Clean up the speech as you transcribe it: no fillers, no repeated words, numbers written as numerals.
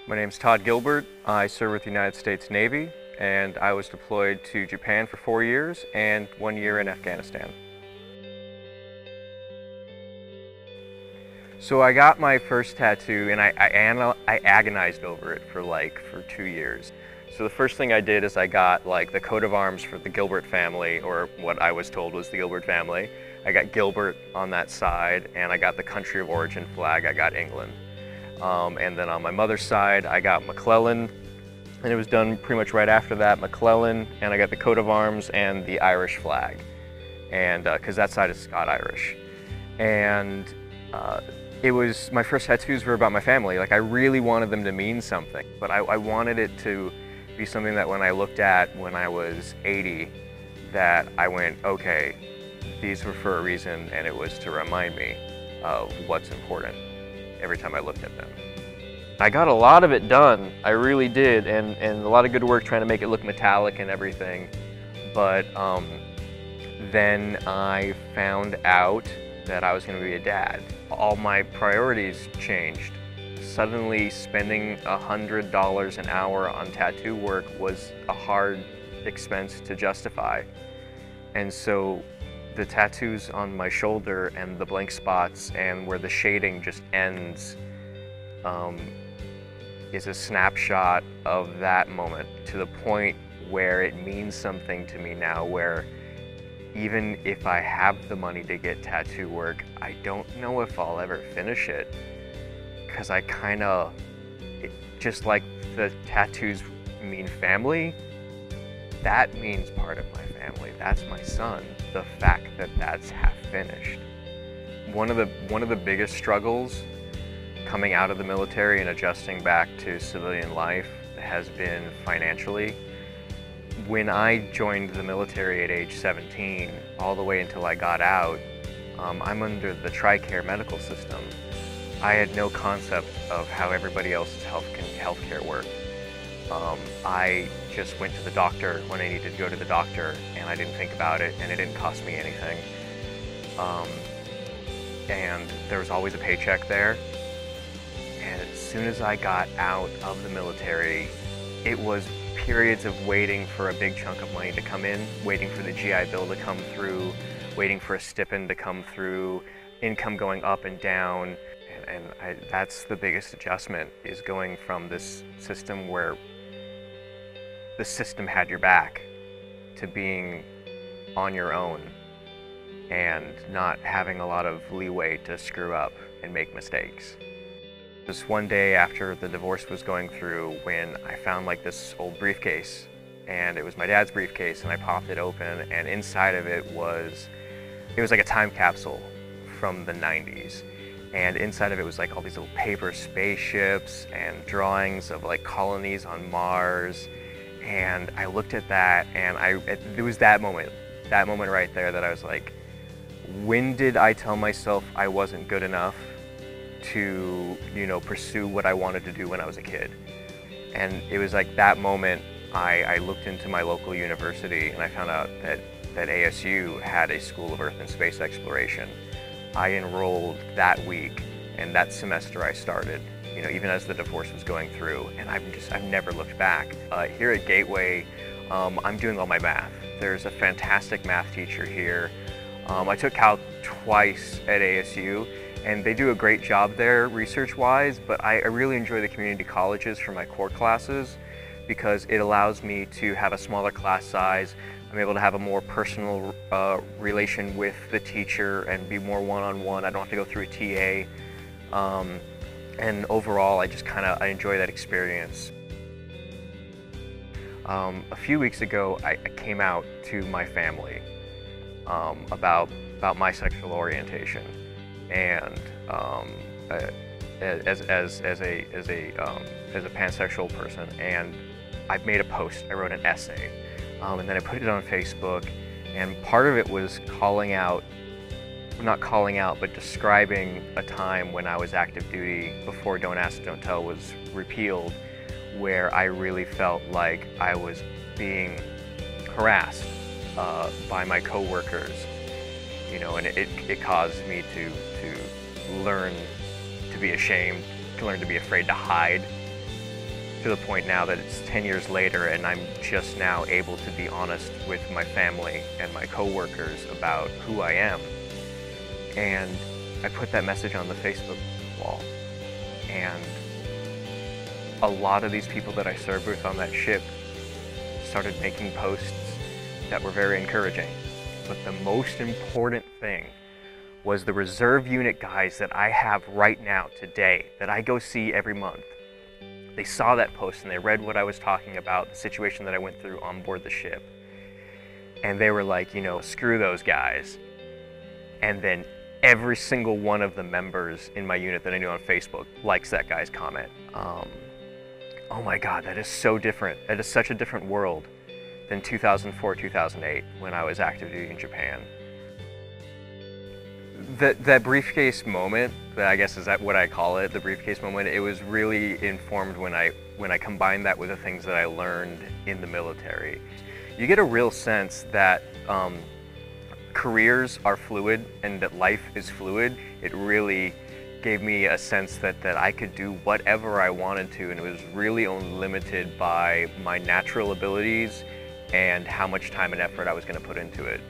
My name's Todd Gilbert. I serve with the United States Navy, and I was deployed to Japan for 4 years and 1 year in Afghanistan. So I got my first tattoo, and I agonized over it for 2 years. So the first thing I did is I got the coat of arms for the Gilbert family, or what I was told was the Gilbert family. I got Gilbert on that side, and I got the country of origin flag. I got England. And then on my mother's side, I got McClellan, and it was done pretty much right after that, McClellan, and I got the coat of arms and the Irish flag, and because that side is Scot-Irish. And it was, my first tattoos were about my family. I really wanted them to mean something, but I wanted it to be something that when I looked at when I was 80, that I went, okay, these were for a reason, and it was to remind me of what's important every time I looked at them. I got a lot of it done, I really did, and a lot of good work trying to make it look metallic and everything. But then I found out that I was going to be a dad. All my priorities changed. Suddenly spending $100 an hour on tattoo work was a hard expense to justify. And so the tattoos on my shoulder and the blank spots and where the shading just ends is a snapshot of that moment, to the point where it means something to me now, where even if I have the money to get tattoo work, I don't know if I'll ever finish it, because just like the tattoos mean family, that means part of my family. That's my son. The fact that that's half finished. One of the biggest struggles coming out of the military and adjusting back to civilian life has been financially. When I joined the military at age 17, all the way until I got out, I'm under the TRICARE medical system. I had no concept of how everybody else's healthcare worked. I just went to the doctor when I needed to go to the doctor, and I didn't think about it, and it didn't cost me anything. And there was always a paycheck there. And as soon as I got out of the military, it was periods of waiting for a big chunk of money to come in, waiting for the GI Bill to come through, waiting for a stipend to come through, income going up and down. That's the biggest adjustment, is going from this system where the system had your back to being on your own and not having a lot of leeway to screw up and make mistakes. Just one day after the divorce was going through, when I found this old briefcase, and it was my dad's briefcase, and I popped it open, and inside of it was like a time capsule from the 90s. And inside of it was all these little paper spaceships and drawings of colonies on Mars. And I looked at that, and it was that moment right there that I was like, when did I tell myself I wasn't good enough to, pursue what I wanted to do when I was a kid? And it was that moment I looked into my local university, and I found out that ASU had a School of Earth and Space Exploration. I enrolled that week, and that semester I started, even as the divorce was going through, and I've never looked back. Here at GateWay, I'm doing all my math. There's a fantastic math teacher here. I took Calc twice at ASU, and they do a great job there research-wise, but I really enjoy the community colleges for my core classes, because it allows me to have a smaller class size. I'm able to have a more personal relation with the teacher and be more one-on-one. I don't have to go through a TA. And overall, I enjoy that experience. A few weeks ago, I came out to my family about my sexual orientation, and as a pansexual person, and I made a post. I wrote an essay. And then I put it on Facebook, and part of it was not calling out, but describing a time when I was active duty before Don't Ask, Don't Tell was repealed, where I really felt like I was being harassed by my coworkers, and it caused me to learn to be ashamed, to learn to be afraid to hide, to the point now that it's 10 years later and I'm just now able to be honest with my family and my coworkers about who I am. And I put that message on the Facebook wall. And a lot of these people that I served with on that ship started making posts that were very encouraging. But the most important thing was the reserve unit guys that I have right now, today, that I go see every month. They saw that post and they read what I was talking about, the situation that I went through on board the ship. And they were like, you know, screw those guys. And then every single one of the members in my unit that I knew on Facebook likes that guy's comment. Oh my God, that is so different. That is such a different world than 2004, 2008, when I was active duty in Japan. That briefcase moment, that I guess is that what I call it, the briefcase moment, it was really informed when I combined that with the things that I learned in the military. You get a real sense that careers are fluid and that life is fluid. It really gave me a sense that I could do whatever I wanted to, and it was really only limited by my natural abilities and how much time and effort I was going to put into it.